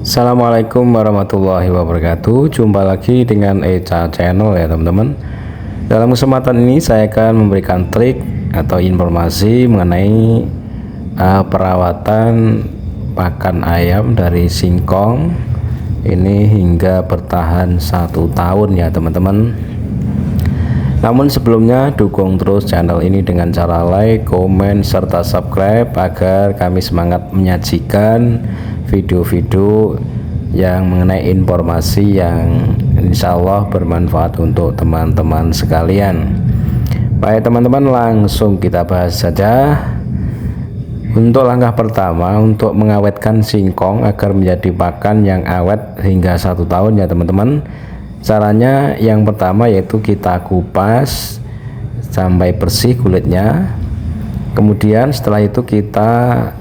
Assalamualaikum warahmatullahi wabarakatuh. Jumpa lagi dengan Echa Channel ya teman-teman. Dalam kesempatan ini saya akan memberikan trik atau informasi mengenai perawatan pakan ayam dari singkong ini hingga bertahan 1 tahun ya teman-teman. Namun sebelumnya dukung terus channel ini dengan cara like, komen, serta subscribe agar kami semangat menyajikan video-video yang mengenai informasi yang insya Allah bermanfaat untuk teman-teman sekalian. Baik teman-teman, langsung kita bahas saja. Untuk langkah pertama untuk mengawetkan singkong agar menjadi pakan yang awet hingga 1 tahun ya teman-teman. Caranya yang pertama yaitu kita kupas sampai bersih kulitnya. Kemudian setelah itu kita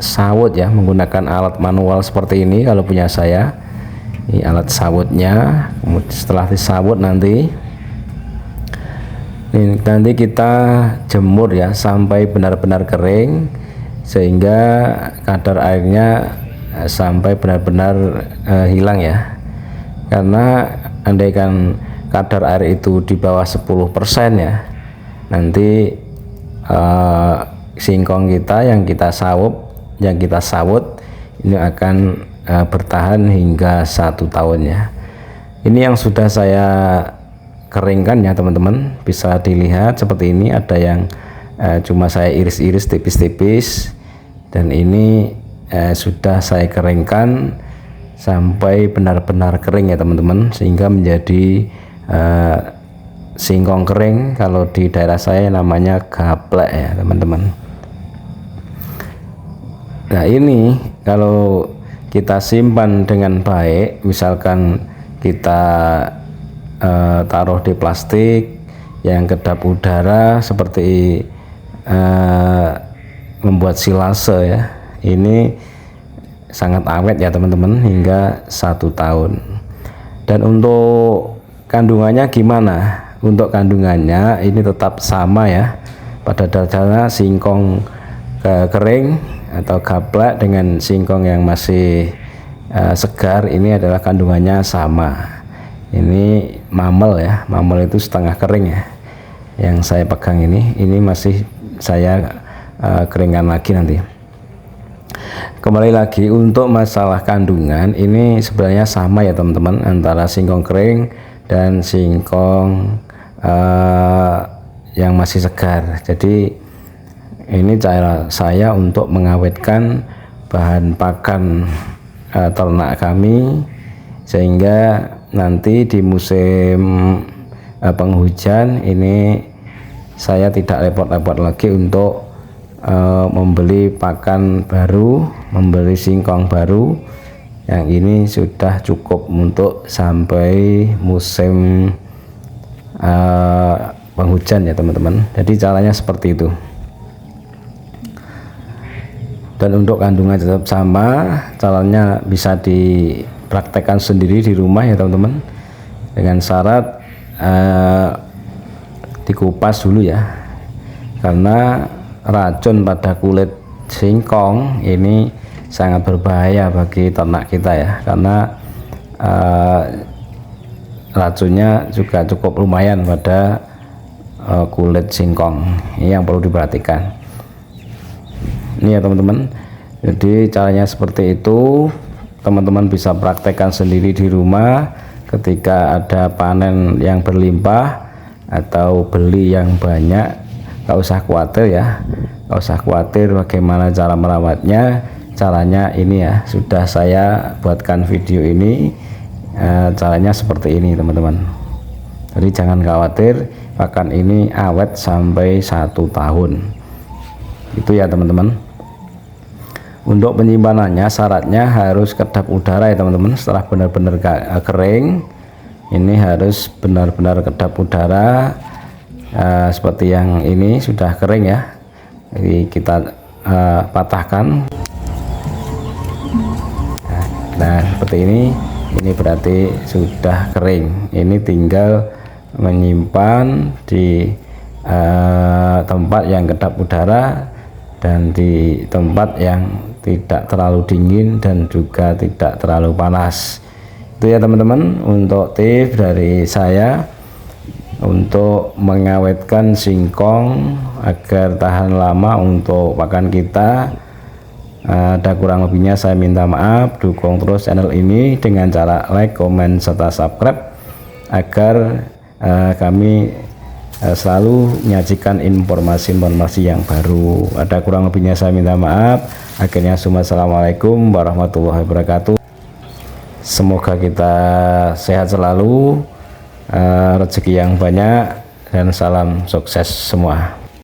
sawut ya menggunakan alat manual seperti ini kalau punya saya. Ini alat sawutnya. Kemudian setelah disawut nanti kita jemur ya sampai benar-benar kering sehingga kadar airnya sampai benar-benar hilang ya. Karena andaikan kadar air itu di bawah 10% ya, nanti singkong kita yang kita sawut ini akan bertahan hingga 1 tahun ya. Ini yang sudah saya keringkan ya teman-teman, bisa dilihat seperti ini. Ada yang cuma saya iris-iris tipis-tipis, dan ini sudah saya keringkan sampai benar-benar kering ya teman-teman, sehingga menjadi singkong kering. Kalau di daerah saya namanya gaplek ya teman-teman. Nah ini kalau kita simpan dengan baik, misalkan kita taruh di plastik yang kedap udara seperti membuat silase ya, ini sangat awet ya teman-teman hingga 1 tahun. Dan untuk kandungannya gimana? Untuk kandungannya ini tetap sama ya, pada dasarnya singkong kering atau gaplek dengan singkong yang masih segar ini adalah kandungannya sama. Ini mamel ya, mamel itu setengah kering ya yang saya pegang ini masih saya keringkan lagi nanti. Kembali lagi untuk masalah kandungan, ini sebenarnya sama ya teman-teman antara singkong kering dan singkong yang masih segar. Jadi ini cara saya untuk mengawetkan bahan pakan ternak kami sehingga nanti di musim penghujan ini saya tidak repot-repot lagi untuk membeli pakan baru, membeli singkong baru. Yang ini sudah cukup untuk sampai musim penghujan ya teman-teman. Jadi caranya seperti itu. Dan untuk kandungan tetap sama, caranya bisa dipraktekkan sendiri di rumah ya teman-teman, dengan syarat dikupas dulu ya, karena racun pada kulit singkong ini sangat berbahaya bagi ternak kita ya, karena racunnya juga cukup lumayan pada kulit singkong. Ini yang perlu diperhatikan. Ini ya teman-teman, jadi caranya seperti itu. Teman-teman bisa praktekkan sendiri di rumah ketika ada panen yang berlimpah atau beli yang banyak. Gak usah khawatir ya, gak usah khawatir bagaimana cara merawatnya. Caranya ini ya, sudah saya buatkan video ini, caranya seperti ini teman-teman. Jadi jangan khawatir, pakan ini awet sampai 1 tahun. Itu ya teman-teman. Untuk penyimpanannya syaratnya harus kedap udara ya teman-teman. Setelah benar-benar kering, ini harus benar-benar kedap udara. Seperti yang ini sudah kering ya, jadi kita patahkan. Nah seperti ini berarti sudah kering. Ini tinggal menyimpan di tempat yang kedap udara dan di tempat yang tidak terlalu dingin dan juga tidak terlalu panas. Itu ya teman-teman untuk tips dari saya untuk mengawetkan singkong agar tahan lama untuk pakan kita. Ada kurang lebihnya saya minta maaf. Dukung terus channel ini dengan cara like, komen, serta subscribe agar kami selalu menyajikan informasi-informasi yang baru. Ada kurang lebihnya saya minta maaf. Akhirnya assalamualaikum warahmatullahi wabarakatuh. Semoga kita sehat selalu, rezeki yang banyak, dan salam sukses semua.